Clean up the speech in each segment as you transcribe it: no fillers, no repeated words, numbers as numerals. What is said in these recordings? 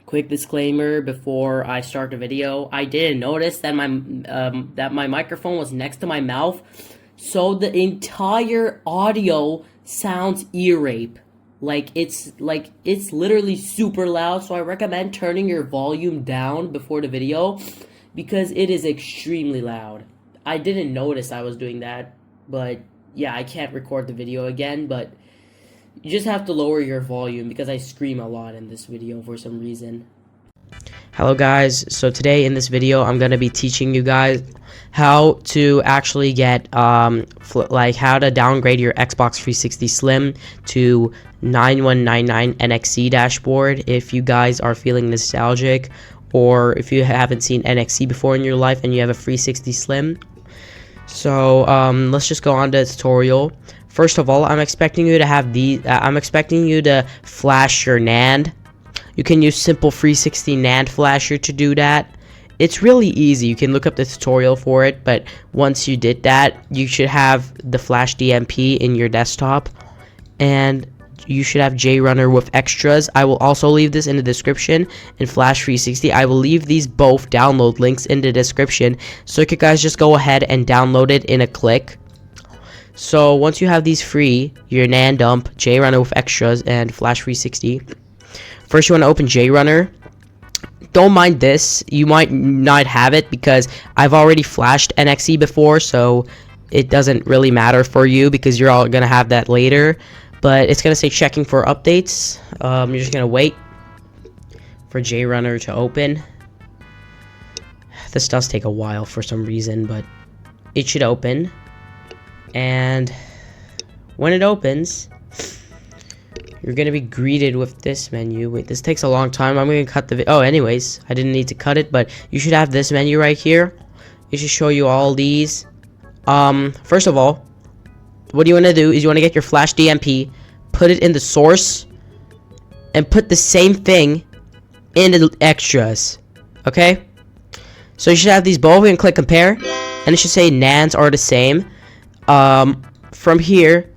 Quick disclaimer before I start the video. I didn't notice that my microphone was next to my mouth, so the entire audio sounds ear rape. It's literally super loud, so I recommend turning your volume down before the video because it is extremely loud. I didn't notice I was doing that, but yeah, I can't record the video again, but you just have to lower your volume because I scream a lot in this video for some reason. Hello guys, so today in this video I'm going to be teaching you guys how to actually get how to downgrade your Xbox 360 Slim to 9199 NXE dashboard if you guys are feeling nostalgic, or if you haven't seen NXE before in your life and you have a 360 Slim. So let's just go on to the tutorial. First of all, I'm expecting you to have I'm expecting you to flash your Nand. You can use simple 360 Nand flasher to do that. It's really easy. You can look up the tutorial for it, but once you did that, you should have the flash DMP in your desktop, and you should have JRunner with extras. I will also leave this in the description, and Flash 360. I will leave these both download links in the description, so you guys just go ahead and download it in a click. So once you have these free, your NAND dump, JRunner with extras, and Flash 360, first you want to open JRunner. Don't mind this, you might not have it because I've already flashed NXE before, so it doesn't really matter for you because you're all gonna have that later. But it's gonna say checking for updates. You're just gonna wait for JRunner to open. This does take a while for some reason, but it should open. And when it opens, you're gonna be greeted with this menu. Wait, this takes a long time. I'm gonna cut the video. Oh, anyways, I didn't need to cut it, but you should have this menu right here. It should show you all these. First of all, what you want to do is you want to get your Flash DMP, put it in the source, and put the same thing in the extras. Okay? So you should have these both. And click compare, and it should say NANDs are the same. From here,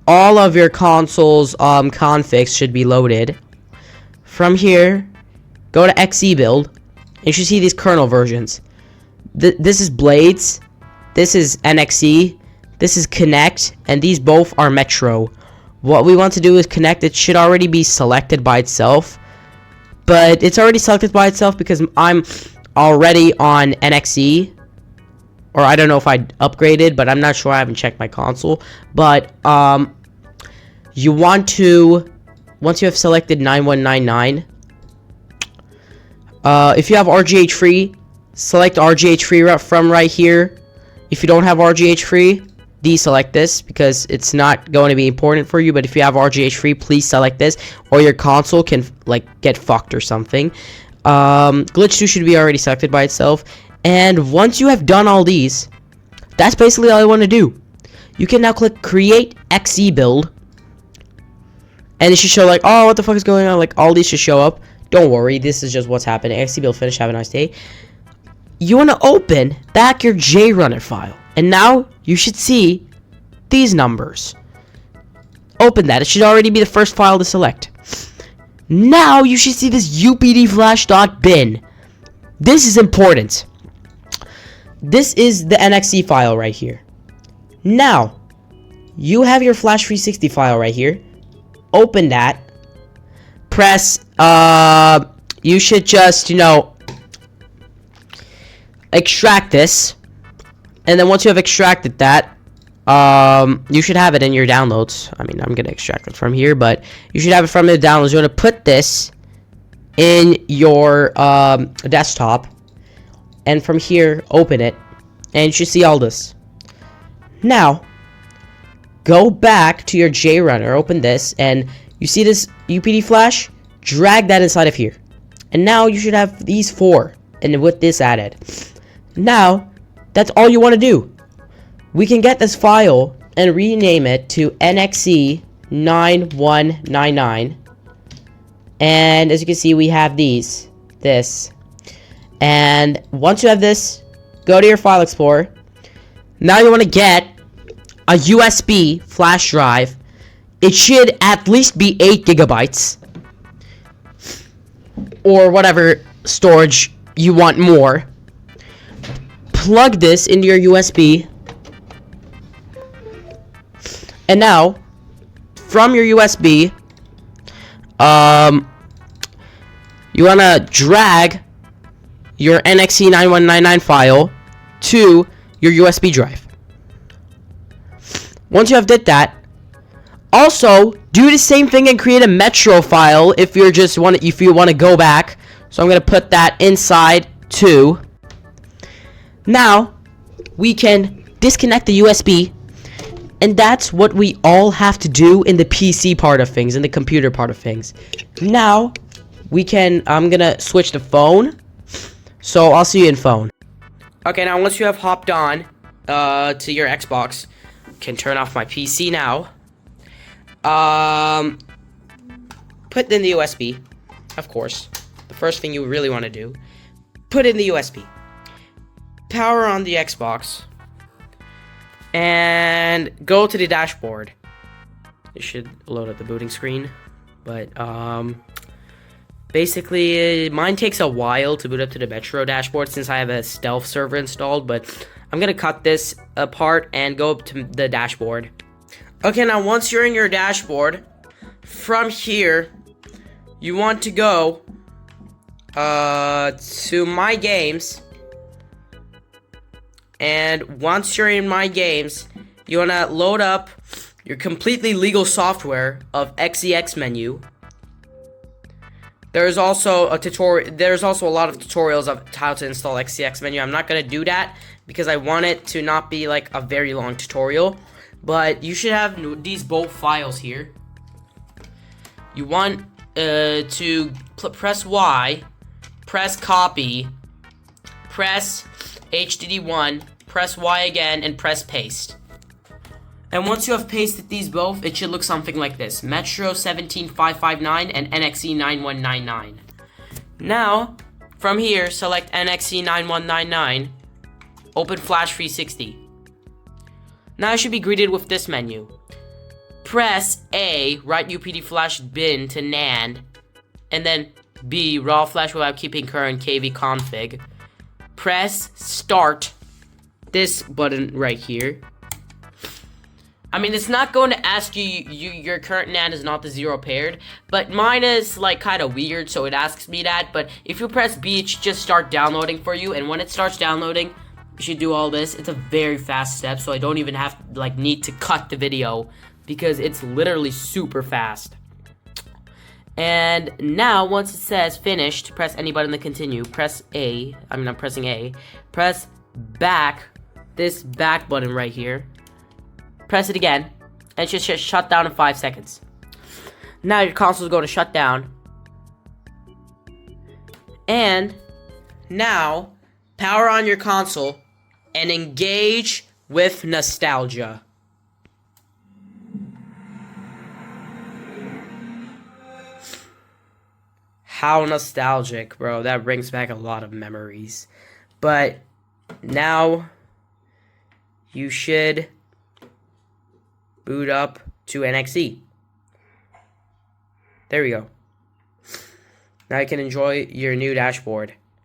all of your console's configs should be loaded. From here, go to XE build, and you should see these kernel versions. This is Blades, this is NXE, this is Connect, and these both are Metro. What we want to do is Connect. It should already be selected by itself, but it's already selected by itself because I'm already on NXE. Or I don't know if I upgraded, but I'm not sure. I haven't checked my console. But you want to, once you have selected 9199, if you have RGH free, select RGH free from right here. If you don't have RGH free, deselect this because it's not going to be important for you. But if you have RGH free, please select this, or your console can get fucked or something. Glitch 2 should be already selected by itself. And once you have done all these, that's basically all I want to do. You can now click Create XE Build, and it should show oh, what the fuck is going on? All these should show up. Don't worry, this is just what's happening. XE Build finished. Have a nice day. You want to open back your JRunner file, and now you should see these numbers. Open that. It should already be the first file to select. Now you should see this updflash.bin. This is important. This is the NXE file right here. Now, you have your Flash 360 file right here. Open that. Press, you should just, extract this. And then once you have extracted that, you should have it in your downloads. I mean, I'm going to extract it from here, but you should have it from the downloads. You want to put this in your desktop, and from here open it, and you should see all this. Now go back to your JRunner, open this, and you see this UPD flash, drag that inside of here, and now you should have these four, and with this added. Now that's all you want to do. We can get this file and rename it to NXE 9199. And as you can see, we have this. And once you have this, go to your file explorer. Now you want to get a USB flash drive. It should at least be 8 gigabytes. or whatever storage you want more. Plug this into your USB. And now, from your USB, you want to drag your NXE 9199 file to your USB drive. Once you have did that, also do the same thing and create a Metro file if you want to go back. So I'm going to put that inside too. Now we can disconnect the USB, and that's what we all have to do in the PC part of things, in the computer part of things. Now I'm gonna switch to phone, so I'll see you in phone. Okay, now once you have hopped on to your Xbox, you can turn off my PC now. Put in the USB, of course. The first thing you really want to do, put in the USB. Power on the Xbox. And go to the dashboard. It should load up the booting screen. But, basically, mine takes a while to boot up to the Metro dashboard since I have a stealth server installed. But I'm going to cut this apart and go up to the dashboard. Okay, now once you're in your dashboard, from here, you want to go to My Games. And once you're in My Games, you want to load up your completely legal software of NXE menu. There's also a tutorial. There's also a lot of tutorials of how to install NXE menu. I'm not going to do that because I want it to not be like a very long tutorial. But you should have these both files here. You want to press Y, press copy, press HDD1, press Y again, and press paste. And once you have pasted these both, it should look something like this: Metro 17559 and NXE 9199. Now, from here, select NXE 9199, open Flash 360. Now you should be greeted with this menu. Press A, write UPD flash bin to NAND, and then B, raw flash without keeping current KV config. Press start, this button right here. I mean, it's not going to ask you, your current NAND is not the 0 paired, but mine is like kind of weird, so it asks me that. But if you press B, it should just start downloading for you, and when it starts downloading, you should do all this. It's a very fast step, so I don't even have need to cut the video because it's literally super fast. And now, once it says finished, press any button to continue. Press A. I'm pressing A. Press back. This back button right here. Press it again. And it should just shut down in 5 seconds. Now your console is going to shut down. And now, power on your console and engage with nostalgia. How nostalgic, bro. That brings back a lot of memories. But now you should boot up to NXE. There we go. Now you can enjoy your new dashboard.